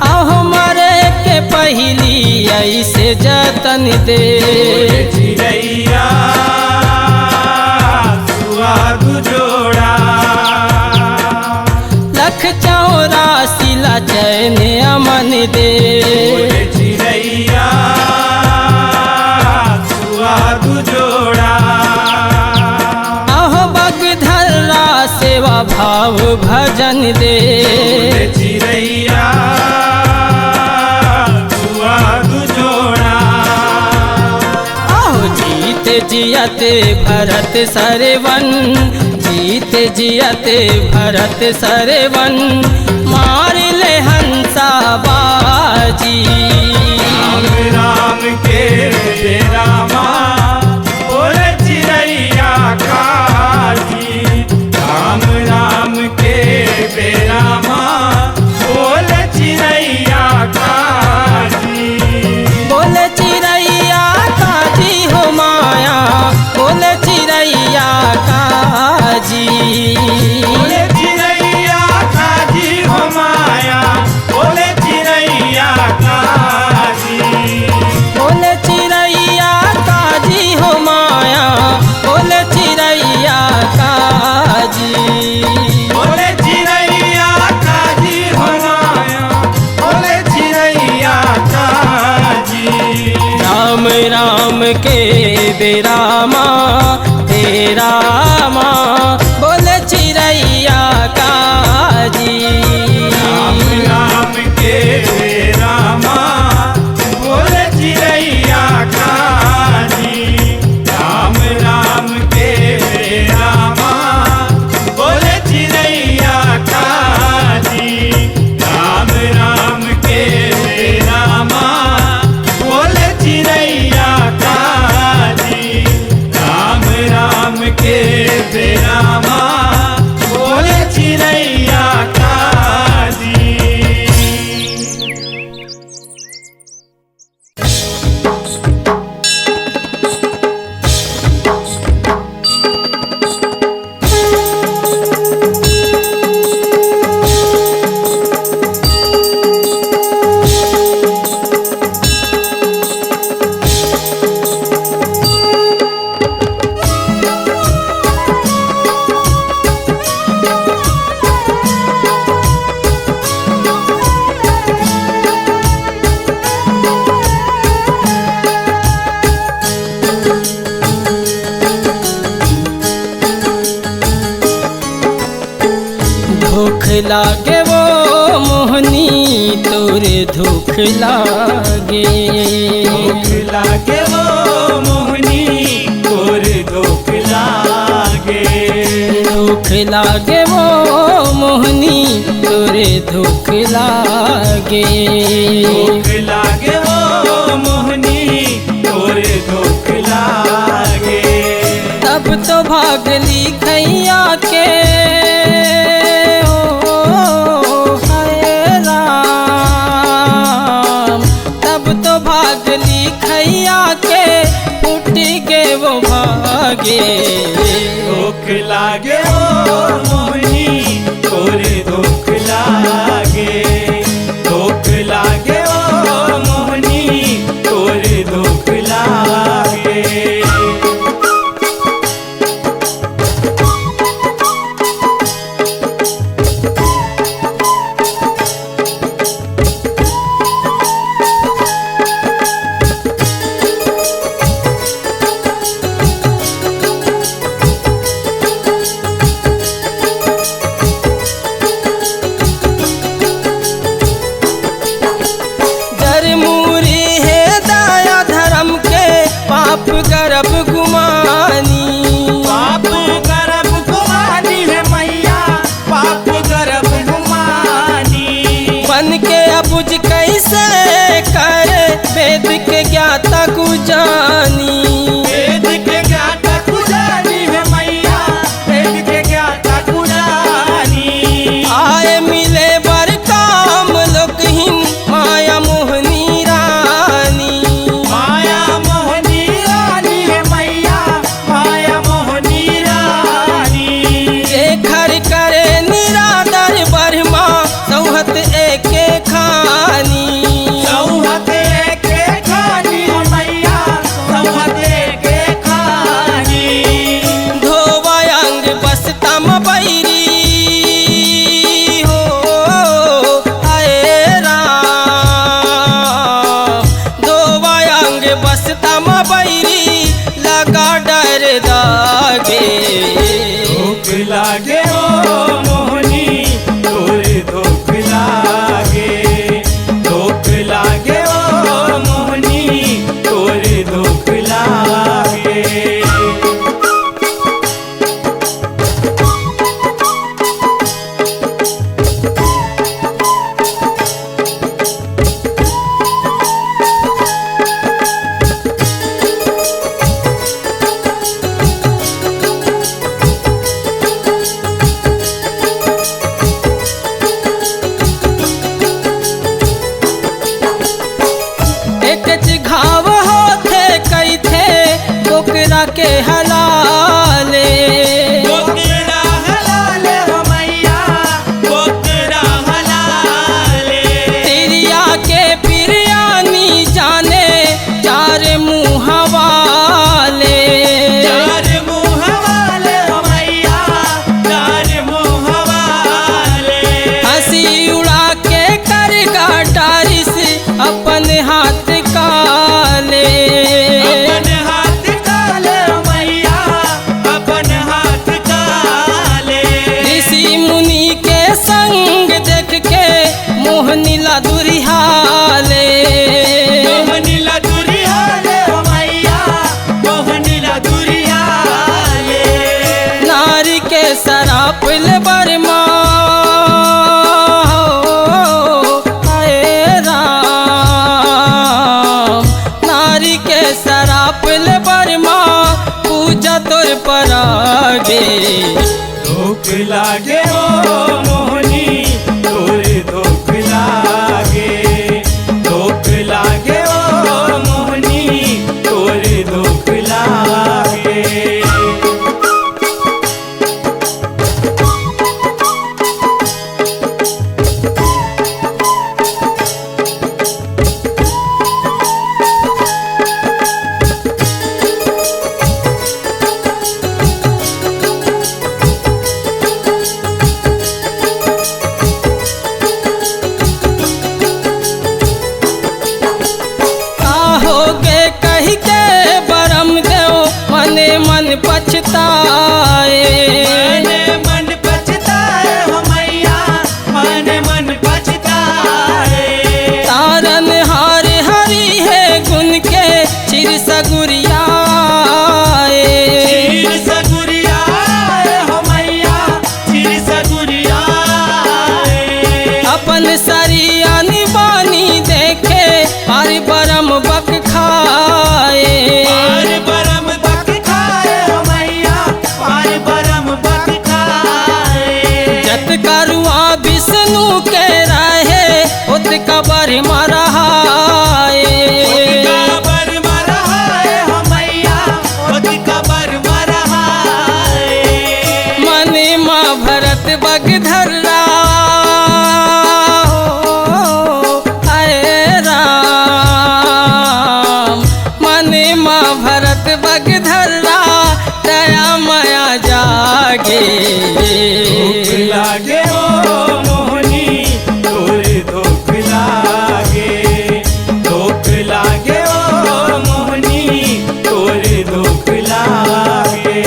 आओ हमारे के पहले ली ऐसे जतन दे। चिड़ैया सुहाग जोड़ा, लख 84 ला चैन अमन दे। चिड़ैया सुहाग जोड़ा, आहो बगधरा सेवा भाव भजन दे। चिड़ैया सुहाग जोड़ा, आहो जीत जियत भरत सरवन, जीत जियत भरत सरवन, मार ले हंसा बाजी। राम राम के रामा बोले चिड़ैया काजी, राम राम के रामा बोले चिड़ैया काजी। बोले चिड़ैया काजी हो माया, बोले चिड़ैया काजी। बोले चिड़ैया काजी हो माया, बोले चिड़ैया काजी। बोले चिड़ैया काजी हो माया, बोले चिड़ैया काजी। बोले चिड़ैया काजी हो माया, बोले चिड़ैया काजी। राम राम के बेरामा तेरा माँ, बोले चिड़ैया काजी। राम राम के रामा बोले चिड़ैया काजी, राम राम के रामा बोले चिड़ैया काजी, राम राम के रामा बोले चिड़ैया काजी, राम राम के रामा बोले चिड़ैया काजी। धोख लागे वो मोहनी तोरे धोख लागे। धोख लागे वो मोहनी तोर धोख लागे, धोख लागे वो मोहनी तोरे धोख लागे। धोख लागे वो मोहनी तोर धोख लागे। तब तो भागली खैया के ओ हाय राम, तब तो भागली खैया के फूट के वो भागे। धोख लागे वो मोहनी तोर धोख लागे, धोख लागे वो मोहनी तोर धोख लागे। बसता बैरी लगा डर दागे। धूप लागे ओ मोहनी तोरे धूप लागे, धूप लागे ओ मोहनी तोरे धूप लागे। घाव होते कई थे ओकरा के हलाले, ओकरा हलाले हो मैया ओकरा हलाले। तिरिया के पिरियानी जाने चार मुँह वाले, चार मुँह वाले हो मैया चार मुँह वाले। हंसी उड़ा के कर डारिस अपन हाथ काले, अपन हाथ काले मैया अपन हाथ काले। ऋषि मुनि के संग देख के मोह नीला दुरिहाले, मोह नीला दुरिहाले हो मैया मोह नीला दुरिहाले। नारी के सराप ले बरमा सरापल बरमा पूजा तोर परागे। धूप लागे ओ मोहनी तोरे धूप लागे, धूप लागे ओ मोहनी तोरे धूप लागे। मन पछताए, मन पछताए हो मैया मन पछताए। तारन हार हरी है गुन के चिर सगुरियाए, चिर सगुरियाए हो मैया चिर सगुरियाए। अपन सरियानी बानी देखे हर बरम बक खाए, करुआ विष्णु के रहे उत कबर मरहाए, कबर मरहाए हो मैया उत कबर मरहाए। मन माँ भरत बगधर्रा आए राम, मन माँ भरत बगधर्रा दया माया जागे। लागे ओ मोहनी तोरे धूप लागे, धूप लागे ओ मोहनी तोरे धूप लागे।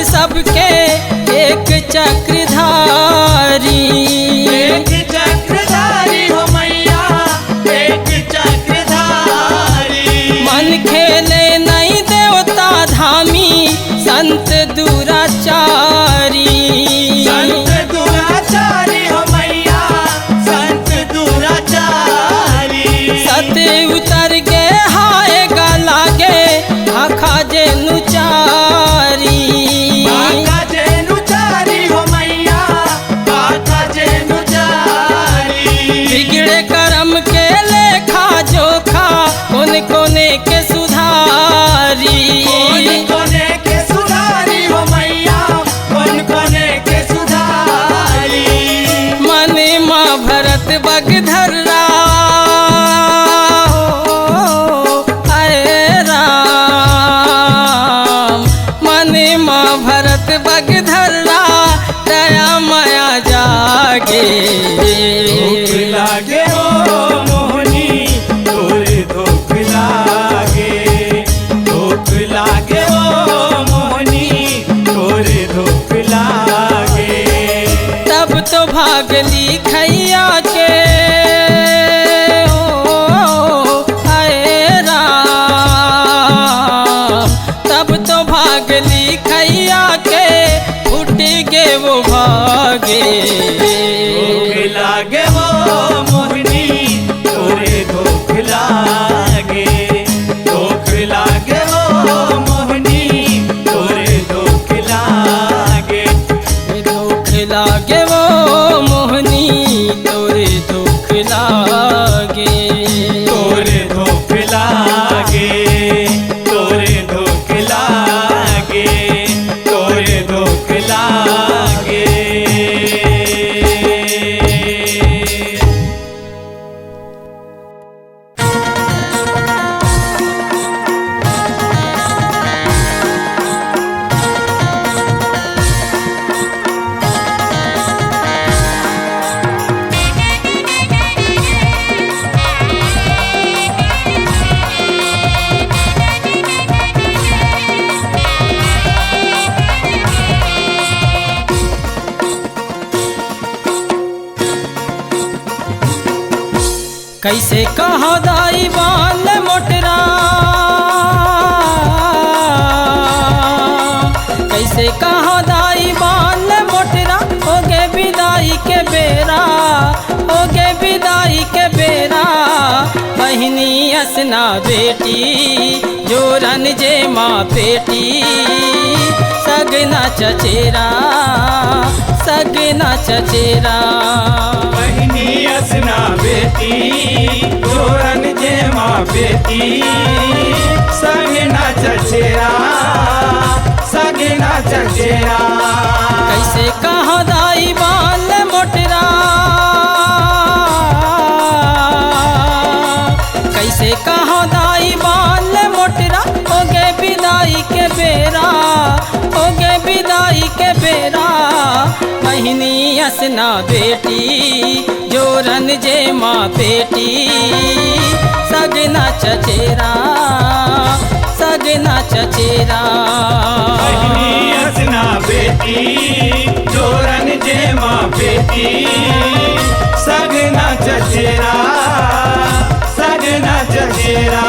सबके एक चक्रधारी, एक चक्रधारी हो मैया एक चक्रधारी। मन खेले नहीं देवता धामी संत दुराचारी, संत दुराचारी हो मैया संत दुराचारी। सत उतर के हाय गलागे आखा जे नुचारी, आका जेनु चारी हो मैया पग धरा दया माया जागे धूप लागे ओ मोहनी तोरे धूप लागे धूप लागे ओ मोहनी तोरे धूप लागे तब तो भागली खैया के भागली खैया के फूट गे वो भागे धूप लागे वो मोहनी तोरे धूप लागे धूप लागे वो मोहनी तोरे धूप लागे दुख लागे वो मोहनी तोरे दुख लागे तोरे धूप लागे तोरे धूप लागे तोरे धूप लागे कैसे कहो दाई बाल मोटरा कैसे कहो दाई बाल मोटरा हो गे विदाई के बेरा हो गे विदाई के बेरा बहिनी असना बेटी जोरन जे माँ बेटी सगना चचेरा सगना चचेरा बहिनी असना बेटी जोरन जे माँ बेटी सगना चचेरा सगना चचेरा कैसे कहो दाई बाल मोटरा कैसे कहो दाई बाल मोटरा हो गे विदाई के बेरा हो गे विदाई के बेरा बहिनी असना बेटी जोरन जे माँ बेटी सगना चचेरा सगना चचेरा बहिनी असना बेटी जोरन जे माँ बेटी सगना चचेरा सगना चचेरा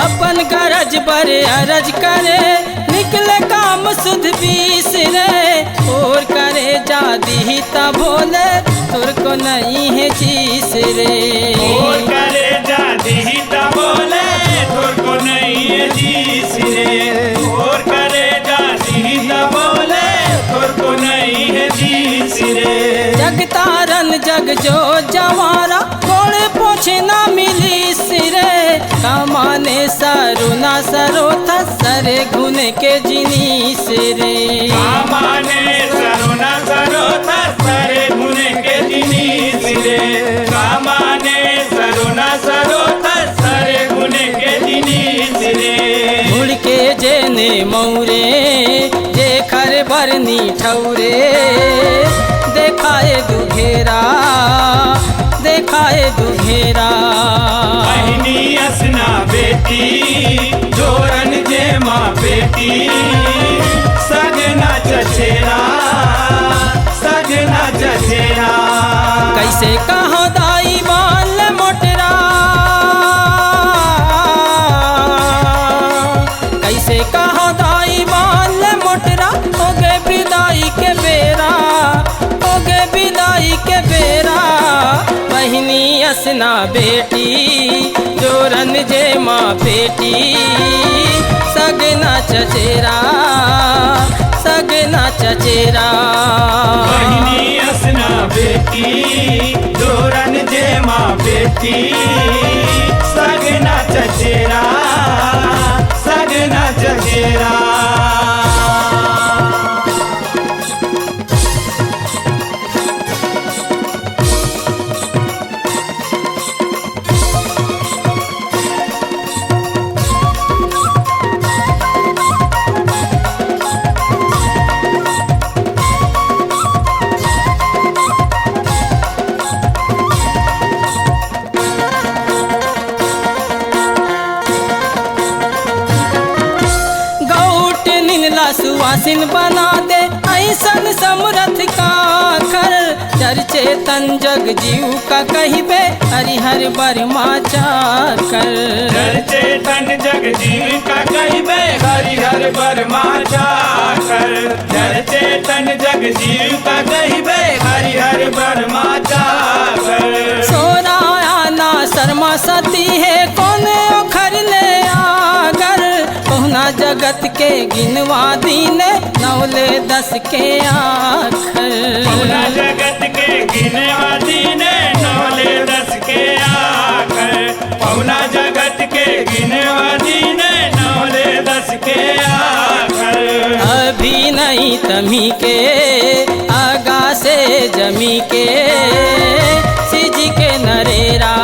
अपन गरज बर अरज करे निकले काम सुध बीस रे और करे जादी ता भोले तुर को नहीं है चीस रे और करे जादी ता बोले तुर को नहीं है जीस रे और करे जादी ता बोले तुर को नहीं है जीस रे जग तारन जग जो जवारा कोड़े पोछे ना मिली सिरे कमाने सरो ना सरो था सरे घुने के जिनी सिरे कामाने सरो ना सरो था सरे घुने के जिनी सिरे कामाने सरो ना सरो था सरे घुने के जिनी सिरे मुड़ के जेने मौरे जे खर बरनी ठौरे देखाए दुघेरा देखाए दुघेरा बहिनी असना बेटी जोरन जे माँ बेटी सगना चचेरा सगना चचेरा कैसे कहो दाई बाल मोटरा कैसे कहो दाई बाल मोटरा हो गे विदाई के बेरा हो गे विदाई के बेरा बहिनी असना बेटी जोरन जे माँ बेटी सगना चचेरा सगना चचेरा बहिनी असना बेटी जोरन जे माँ बेटी सगना चचेरा सगना चचेरा सुवासिन बना दे ऐसन समरथ का खर चर्चे तन जग जीव का कहिबे हरिहर बर्मा चाकर चर्चे तन जग जीव का कहिबे हरिहर बर्मा चाकर चर्चे तन जग जीव का कहिबे हरिहर बर्मा चाकर सोराया ना शर्मा सती है कौन ओखर ले आगर पहुना जगत के गिनवा दीने नौले 10 के आखर पहुना जगत के गिनवा दीने नौले 10 के आखर पहुना जगत के गिनवा दीने नौले 10 के आखर अभी नहीं तमी के आगा से जमी के सिजी के नरेरा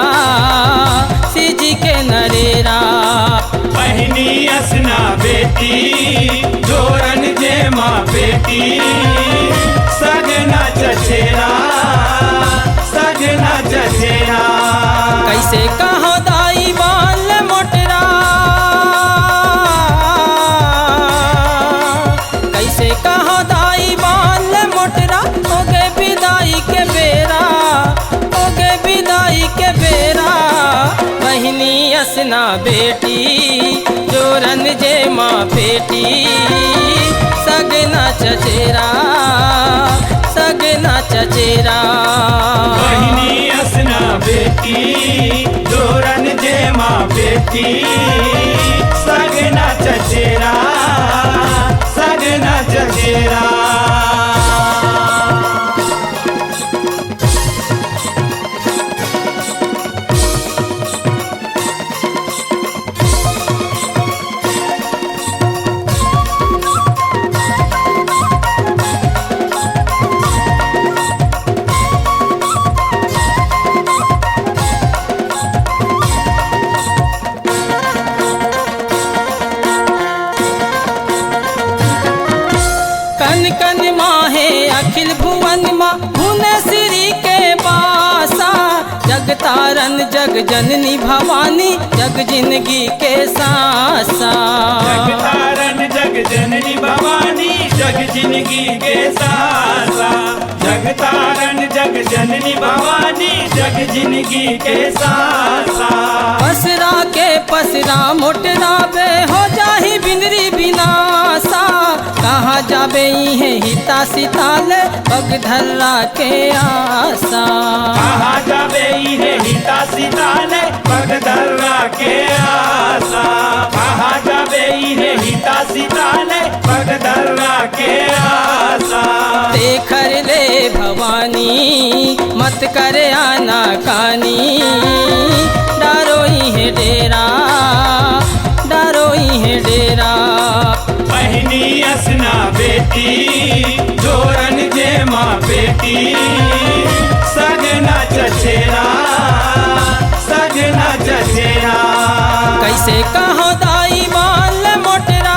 सिजी के नरेरा बहिनी असना बेटी जोरन जे माँ बेटी सगना चचेरा सगना चचेरा कैसे कहो दाई बाल मोटरा कैसे कहो दाई बाल मोटरा ओगे विदाई के बेरा ओगे विदाई के बेरा बहिनी असना बेटी जोरन जे माँ बेटी सगना चचेरा सगना चचेरा बहिनी असना बेटी जोरन जे माँ बेटी सगना चचेरा सगना चचेरा कन कन माहे अखिल भुवन माँ भुवनेश्वरी के बासा जग तारन जग जननी भवानी जग जिंदगी के सासा जग तारन जग जननी भवानी जग जिंदगी के सासा जग तारन जग जननी भवानी जग जिंदगी के सासा पसरा के पसरा मोटरा बे हो जाही बिंदरी बिनासा कहाँ जाबे है हिता सिताल बगधर्रा के आसा कहाँ जाबे है हिता सिताल बगधर्रा के आसा कहाँ जाबे है हिता सिताल बगधर्रा के आसा देखर ले भवानी मत करे आना कानी डारो ही है डेरा डारो ही है डेरा बहिनी असना बेटी जोरन जे माँ बेटी सगना चचेरा सगना चचेरा कैसे कहो दाई बाल मोटरा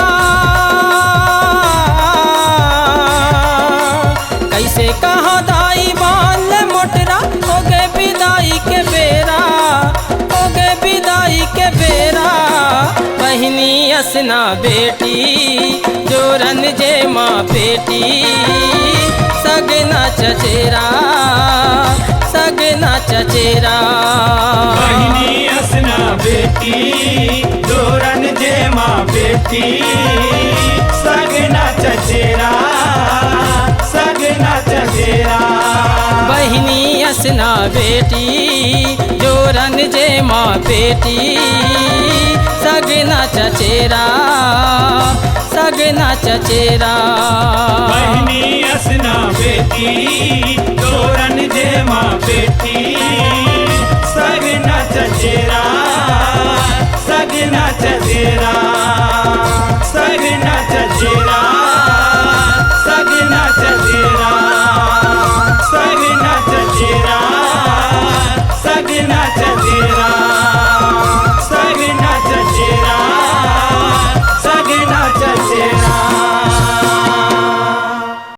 कैसे कहो दाई बाल मोटरा ओगे विदाई के बेरा ओगे विदाई के बेरा बहिनी असना बेटी जोरन जे माँ बेटी सगना चचेरा सगना चचेरा बहिनी असना बेटी जोरन जे माँ बेटी सगना चचेरा सगना चचेरा बहिनी अस असना बेटी जोरन जे माँ बेटी सगना चचेरा सगना चचेरा बहिनी असना बेटी जोरन जे माँ बेटी